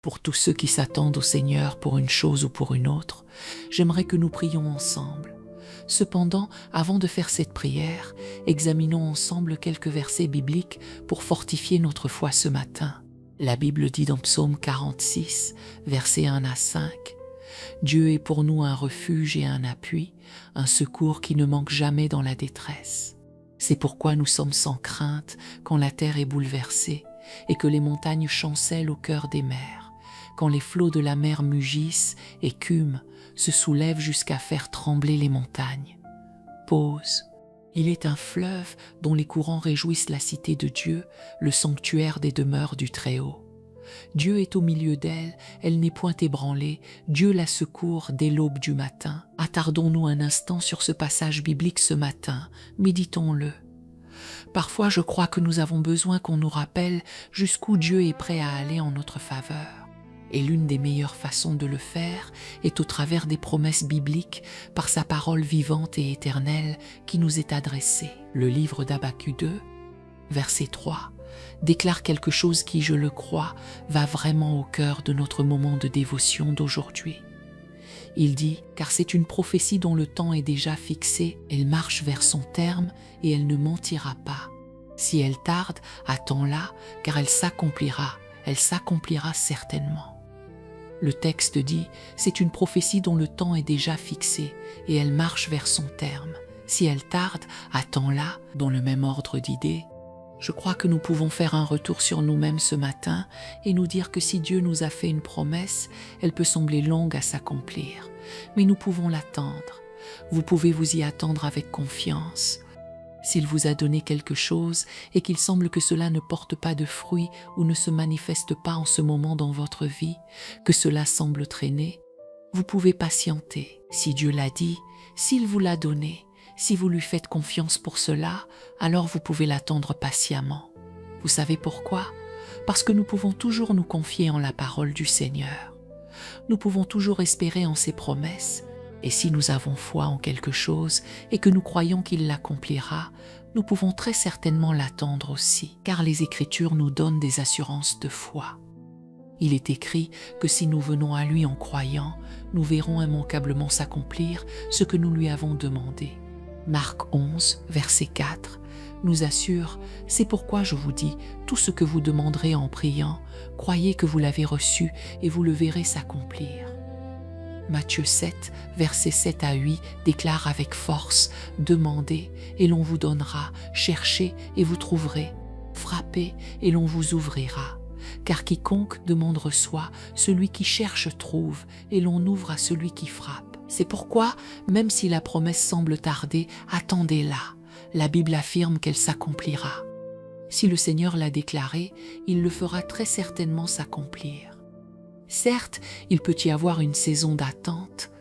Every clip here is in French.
Pour tous ceux qui s'attendent au Seigneur pour une chose ou pour une autre, j'aimerais que nous prions ensemble. Cependant, avant de faire cette prière, examinons ensemble quelques versets bibliques pour fortifier notre foi ce matin. La Bible dit dans Psaume 46, versets 1 à 5, « Dieu est pour nous un refuge et un appui, un secours qui ne manque jamais dans la détresse. C'est pourquoi nous sommes sans crainte quand la terre est bouleversée et que les montagnes chancellent au cœur des mers, quand les flots de la mer mugissent, écument, se soulèvent jusqu'à faire trembler les montagnes. Pause. Il est un fleuve dont les courants réjouissent la cité de Dieu, le sanctuaire des demeures du Très-Haut. Dieu est au milieu d'elle, elle n'est point ébranlée, Dieu la secourt dès l'aube du matin. Attardons-nous un instant sur ce passage biblique ce matin, méditons-le. Parfois je crois que nous avons besoin qu'on nous rappelle jusqu'où Dieu est prêt à aller en notre faveur. Et l'une des meilleures façons de le faire est au travers des promesses bibliques par sa parole vivante et éternelle qui nous est adressée. Le livre d'Habakkuk 2, verset 3, déclare quelque chose qui, je le crois, va vraiment au cœur de notre moment de dévotion d'aujourd'hui. Il dit « Car c'est une prophétie dont le temps est déjà fixé, elle marche vers son terme et elle ne mentira pas. Si elle tarde, attends-la, car elle s'accomplira certainement. » Le texte dit « C'est une prophétie dont le temps est déjà fixé et elle marche vers son terme. Si elle tarde, attends-la. » Dans le même ordre d'idées, je crois que nous pouvons faire un retour sur nous-mêmes ce matin et nous dire que si Dieu nous a fait une promesse, elle peut sembler longue à s'accomplir, mais nous pouvons l'attendre. Vous pouvez vous y attendre avec confiance. S'il vous a donné quelque chose et qu'il semble que cela ne porte pas de fruits ou ne se manifeste pas en ce moment dans votre vie, que cela semble traîner, vous pouvez patienter. Si Dieu l'a dit, s'il vous l'a donné, si vous lui faites confiance pour cela, alors vous pouvez l'attendre patiemment. Vous savez pourquoi? Parce que nous pouvons toujours nous confier en la parole du Seigneur. Nous pouvons toujours espérer en ses promesses. Et si nous avons foi en quelque chose et que nous croyons qu'il l'accomplira, nous pouvons très certainement l'attendre aussi, car les Écritures nous donnent des assurances de foi. Il est écrit que si nous venons à lui en croyant, nous verrons immanquablement s'accomplir ce que nous lui avons demandé. Marc 11, verset 4, nous assure « C'est pourquoi je vous dis, tout ce que vous demanderez en priant, croyez que vous l'avez reçu et vous le verrez s'accomplir. » Matthieu 7, versets 7 à 8 déclare avec force « Demandez et l'on vous donnera, cherchez et vous trouverez, frappez et l'on vous ouvrira. Car quiconque demande reçoit, celui qui cherche trouve, et l'on ouvre à celui qui frappe. » C'est pourquoi, même si la promesse semble tarder, attendez-la. La Bible affirme qu'elle s'accomplira. Si le Seigneur l'a déclaré, il le fera très certainement s'accomplir. Certes, il peut y avoir une saison d'attente,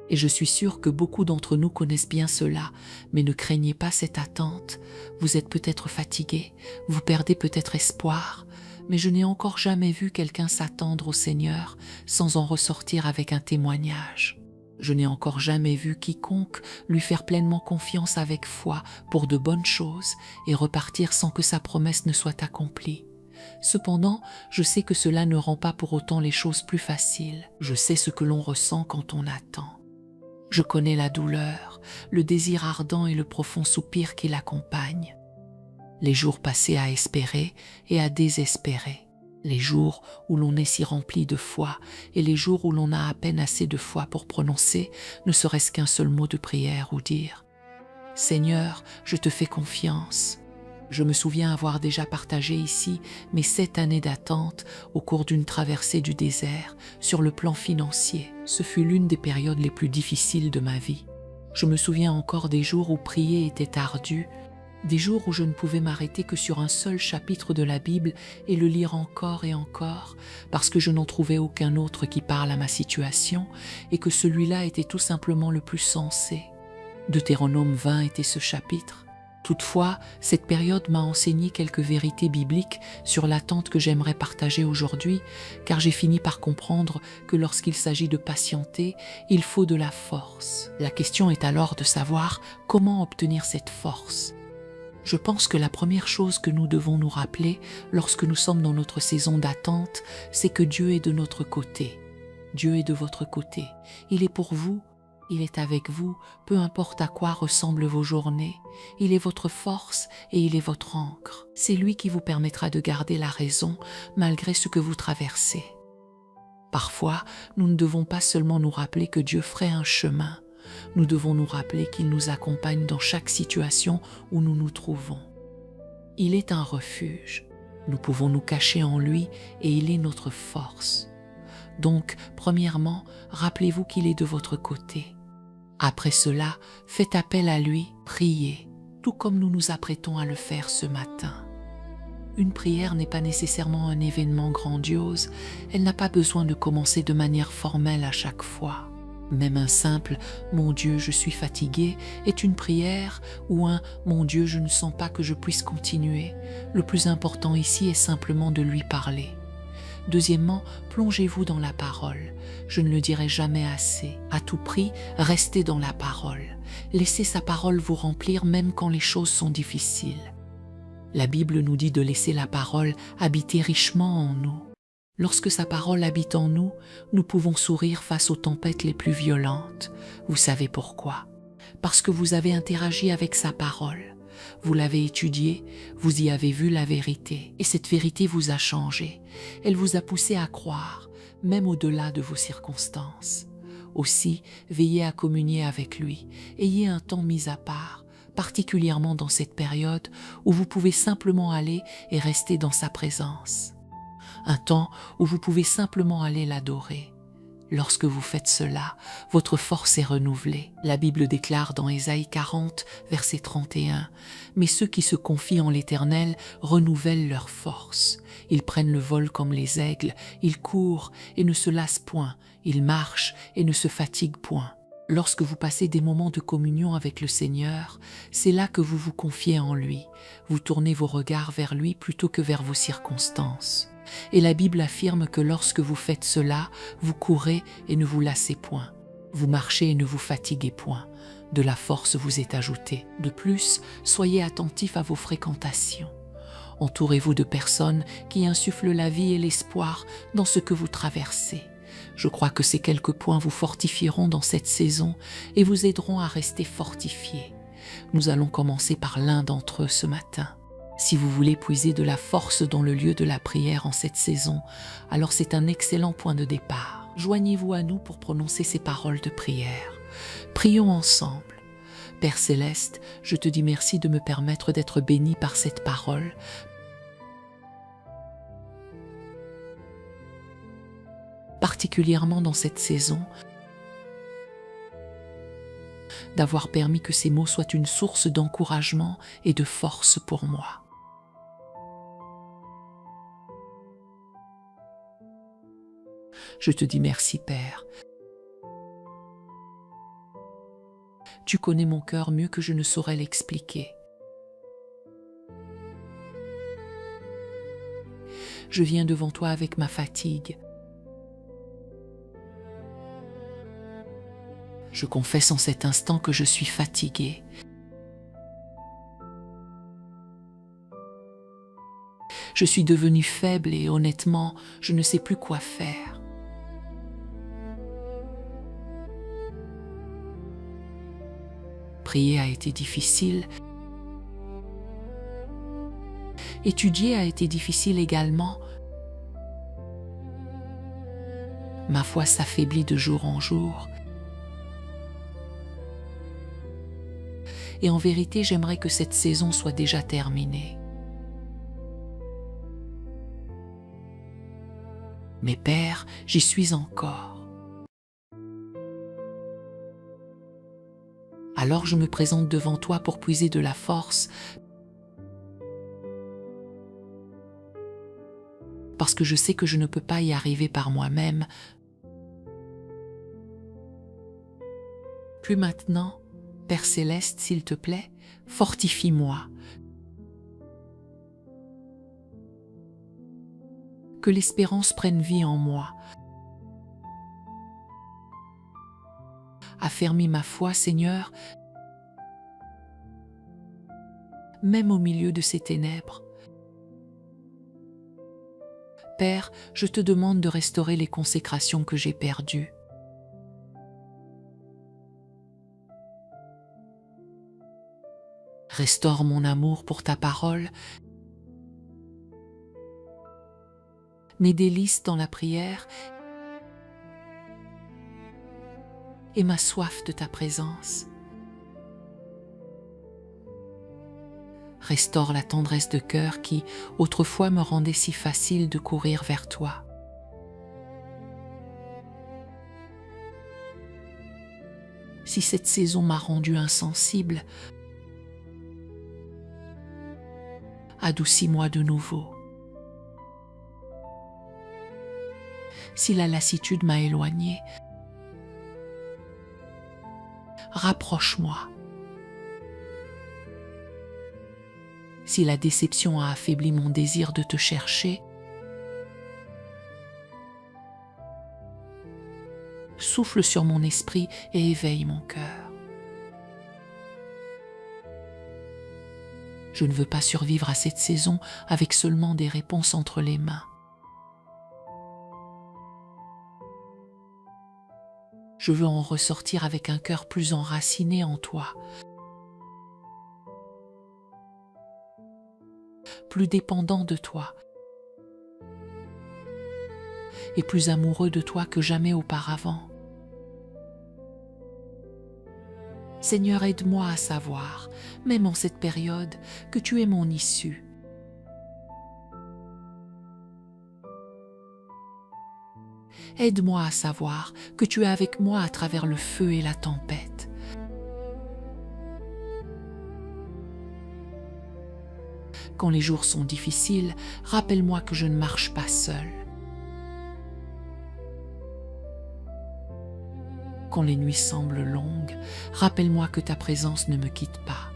et je suis sûre que beaucoup d'entre nous connaissent bien cela, mais ne craignez pas cette attente. Vous êtes peut-être fatigué, vous perdez peut-être espoir, mais je n'ai encore jamais vu quelqu'un s'attendre au Seigneur sans en ressortir avec un témoignage. Je n'ai encore jamais vu quiconque lui faire pleinement confiance avec foi pour de bonnes choses et repartir sans que sa promesse ne soit accomplie. Cependant, je sais que cela ne rend pas pour autant les choses plus faciles. Je sais ce que l'on ressent quand on attend. Je connais la douleur, le désir ardent et le profond soupir qui l'accompagne. Les jours passés à espérer et à désespérer. Les jours où l'on est si rempli de foi et les jours où l'on a à peine assez de foi pour prononcer ne serait-ce qu'un seul mot de prière ou dire « Seigneur, je te fais confiance ». Je me souviens avoir déjà partagé ici mes 7 années d'attente au cours d'une traversée du désert sur le plan financier. Ce fut l'une des périodes les plus difficiles de ma vie. Je me souviens encore des jours où prier était ardu, des jours où je ne pouvais m'arrêter que sur un seul chapitre de la Bible et le lire encore et encore, parce que je n'en trouvais aucun autre qui parle à ma situation et que celui-là était tout simplement le plus sensé. Deutéronome 20 était ce chapitre. Toutefois, cette période m'a enseigné quelques vérités bibliques sur l'attente que j'aimerais partager aujourd'hui, car j'ai fini par comprendre que lorsqu'il s'agit de patienter, il faut de la force. La question est alors de savoir comment obtenir cette force. Je pense que la première chose que nous devons nous rappeler lorsque nous sommes dans notre saison d'attente, c'est que Dieu est de notre côté. Dieu est de votre côté. Il est pour vous, il est avec vous, peu importe à quoi ressemblent vos journées. Il est votre force et il est votre ancre. C'est lui qui vous permettra de garder la raison malgré ce que vous traversez. Parfois, nous ne devons pas seulement nous rappeler que Dieu ferait un chemin, nous devons nous rappeler qu'il nous accompagne dans chaque situation où nous nous trouvons. Il est un refuge, nous pouvons nous cacher en lui et il est notre force. Donc, premièrement, rappelez-vous qu'il est de votre côté. Après cela, faites appel à lui, priez, tout comme nous nous apprêtons à le faire ce matin. Une prière n'est pas nécessairement un événement grandiose, elle n'a pas besoin de commencer de manière formelle à chaque fois. Même un simple « Mon Dieu, je suis fatigué » est une prière ou un « Mon Dieu, je ne sens pas que je puisse continuer ». Le plus important ici est simplement de lui parler. Deuxièmement, plongez-vous dans la parole. Je ne le dirai jamais assez. À tout prix, restez dans la parole. Laissez sa parole vous remplir même quand les choses sont difficiles. La Bible nous dit de laisser la parole habiter richement en nous. Lorsque sa parole habite en nous, nous pouvons sourire face aux tempêtes les plus violentes. Vous savez pourquoi? Parce que vous avez interagi avec sa parole. Vous l'avez étudiée, vous y avez vu la vérité, et cette vérité vous a changé. Elle vous a poussé à croire, même au-delà de vos circonstances. Aussi, veillez à communier avec lui, ayez un temps mis à part, particulièrement dans cette période où vous pouvez simplement aller et rester dans sa présence. Un temps où vous pouvez simplement aller l'adorer. Lorsque vous faites cela, votre force est renouvelée. La Bible déclare dans Ésaïe 40, verset 31, « Mais ceux qui se confient en l'Éternel renouvellent leur force. Ils prennent le vol comme les aigles, ils courent et ne se lassent point, ils marchent et ne se fatiguent point. » Lorsque vous passez des moments de communion avec le Seigneur, c'est là que vous vous confiez en lui. Vous tournez vos regards vers lui plutôt que vers vos circonstances. Et la Bible affirme que lorsque vous faites cela, vous courez et ne vous lassez point. Vous marchez et ne vous fatiguez point. De la force vous est ajoutée. De plus, soyez attentifs à vos fréquentations. Entourez-vous de personnes qui insufflent la vie et l'espoir dans ce que vous traversez. Je crois que ces quelques points vous fortifieront dans cette saison et vous aideront à rester fortifiés. Nous allons commencer par l'un d'entre eux ce matin. Si vous voulez puiser de la force dans le lieu de la prière en cette saison, alors c'est un excellent point de départ. Joignez-vous à nous pour prononcer ces paroles de prière. Prions ensemble. Père Céleste, je te dis merci de me permettre d'être béni par cette parole, particulièrement dans cette saison, d'avoir permis que ces mots soient une source d'encouragement et de force pour moi. Je te dis merci, Père. Tu connais mon cœur mieux que je ne saurais l'expliquer. Je viens devant toi avec ma fatigue. Je confesse en cet instant que je suis fatigué. Je suis devenu faible et honnêtement, je ne sais plus quoi faire. Prier a été difficile. Étudier a été difficile également. Ma foi s'affaiblit de jour en jour. Et en vérité, j'aimerais que cette saison soit déjà terminée. Mais Père, j'y suis encore. Alors je me présente devant toi pour puiser de la force, parce que je sais que je ne peux pas y arriver par moi-même. Puis maintenant, Père Céleste, s'il te plaît, fortifie-moi. Que l'espérance prenne vie en moi. Affermis ma foi, Seigneur. même au milieu de ces ténèbres. Père, je te demande de restaurer les consécrations que j'ai perdues. Restaure mon amour pour ta parole, mes délices dans la prière et ma soif de ta présence. Restaure la tendresse de cœur qui, autrefois, me rendait si facile de courir vers toi. Si cette saison m'a rendu insensible, adoucis-moi de nouveau. Si la lassitude m'a éloigné, rapproche-moi. Si la déception a affaibli mon désir de te chercher, souffle sur mon esprit et éveille mon cœur. Je ne veux pas survivre à cette saison avec seulement des réponses entre les mains. Je veux en ressortir avec un cœur plus enraciné en toi, plus dépendant de toi et plus amoureux de toi que jamais auparavant. Seigneur, aide-moi à savoir, même en cette période, que tu es mon issue. Aide-moi à savoir que tu es avec moi à travers le feu et la tempête. Quand les jours sont difficiles, rappelle-moi que je ne marche pas seule. Quand les nuits semblent longues, rappelle-moi que ta présence ne me quitte pas.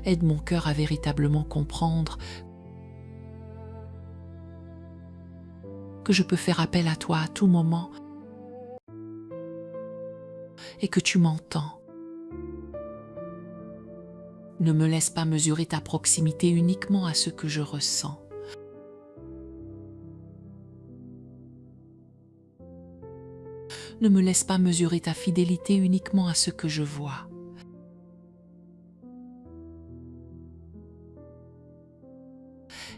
Aide mon cœur à véritablement comprendre que je peux faire appel à toi à tout moment et que tu m'entends. Ne me laisse pas mesurer ta proximité uniquement à ce que je ressens. Ne me laisse pas mesurer ta fidélité uniquement à ce que je vois.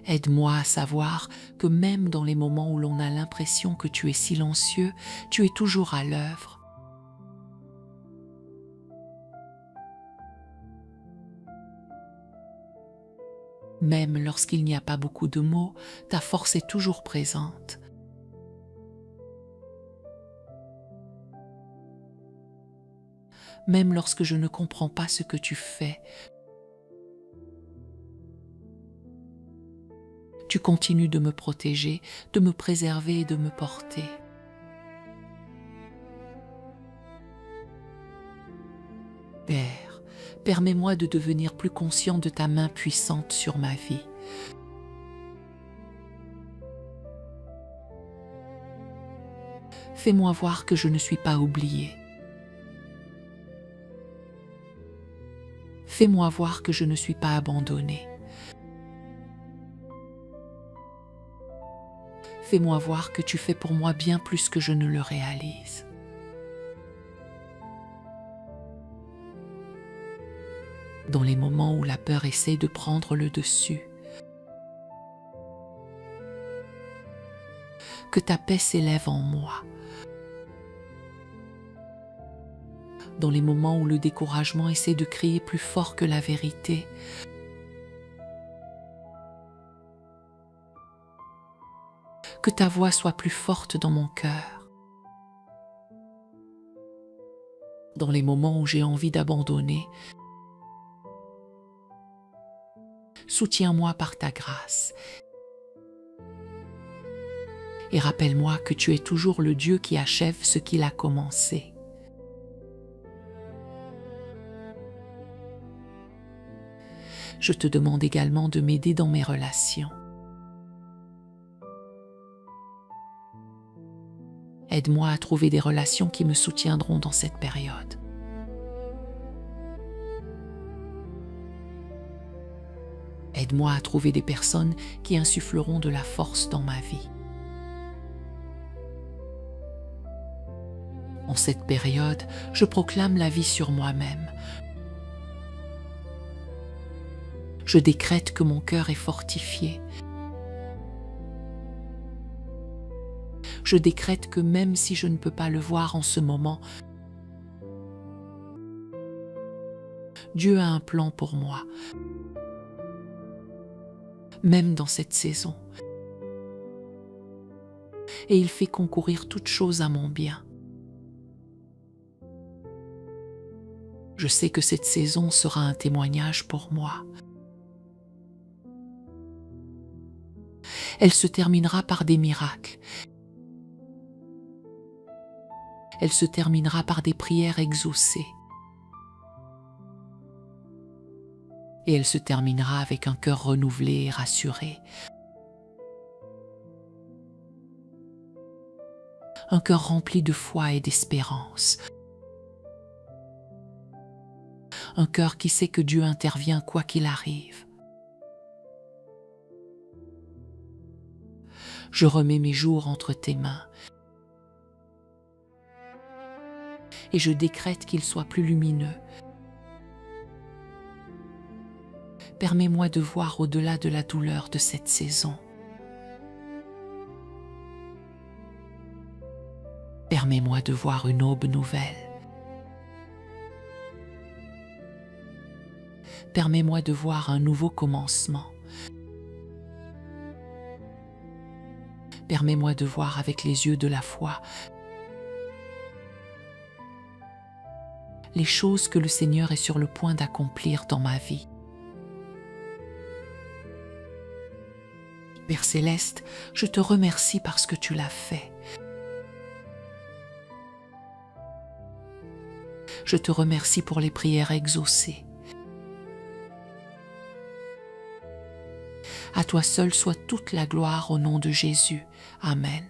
Aide-moi à savoir que même dans les moments où l'on a l'impression que tu es silencieux, tu es toujours à l'œuvre. Même lorsqu'il n'y a pas beaucoup de mots, ta force est toujours présente. Même lorsque je ne comprends pas ce que tu fais, tu continues de me protéger, de me préserver et de me porter. Père, permets-moi de devenir plus conscient de ta main puissante sur ma vie. Fais-moi voir que je ne suis pas oublié. Fais-moi voir que je ne suis pas abandonné. Fais-moi voir que tu fais pour moi bien plus que je ne le réalise. Dans les moments où la peur essaie de prendre le dessus, que ta paix s'élève en moi. Dans les moments où le découragement essaie de crier plus fort que la vérité, que ta voix soit plus forte dans mon cœur. Dans les moments où j'ai envie d'abandonner, soutiens-moi par ta grâce. Et rappelle-moi que tu es toujours le Dieu qui achève ce qu'il a commencé. Je te demande également de m'aider dans mes relations. Aide-moi à trouver des relations qui me soutiendront dans cette période. Aide-moi à trouver des personnes qui insuffleront de la force dans ma vie. En cette période, je proclame la vie sur moi-même. Je décrète que mon cœur est fortifié. Je décrète que même si je ne peux pas le voir en ce moment, Dieu a un plan pour moi, même dans cette saison. Et il fait concourir toutes choses à mon bien. Je sais que cette saison sera un témoignage pour moi. Elle se terminera par des miracles. Elle se terminera par des prières exaucées. Et elle se terminera avec un cœur renouvelé et rassuré. Un cœur rempli de foi et d'espérance. Un cœur qui sait que Dieu intervient quoi qu'il arrive. Je remets mes jours entre tes mains et je décrète qu'ils soient plus lumineux. Permets-moi de voir au-delà de la douleur de cette saison. Permets-moi de voir une aube nouvelle. Permets-moi de voir un nouveau commencement. Permets-moi de voir avec les yeux de la foi les choses que le Seigneur est sur le point d'accomplir dans ma vie. Père céleste, je te remercie parce que tu l'as fait. Je te remercie pour les prières exaucées. À toi seul soit toute la gloire au nom de Jésus. Amen.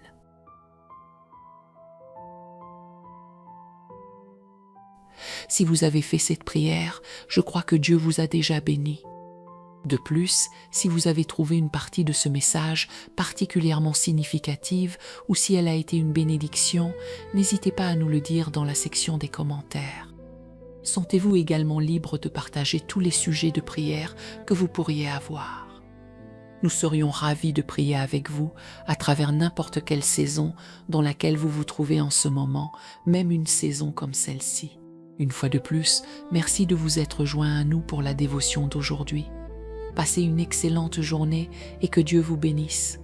Si vous avez fait cette prière, je crois que Dieu vous a déjà béni. De plus, si vous avez trouvé une partie de ce message particulièrement significative ou si elle a été une bénédiction, n'hésitez pas à nous le dire dans la section des commentaires. Sentez-vous également libre de partager tous les sujets de prière que vous pourriez avoir. Nous serions ravis de prier avec vous à travers n'importe quelle saison dans laquelle vous vous trouvez en ce moment, même une saison comme celle-ci. Une fois de plus, merci de vous être joints à nous pour la dévotion d'aujourd'hui. Passez une excellente journée et que Dieu vous bénisse.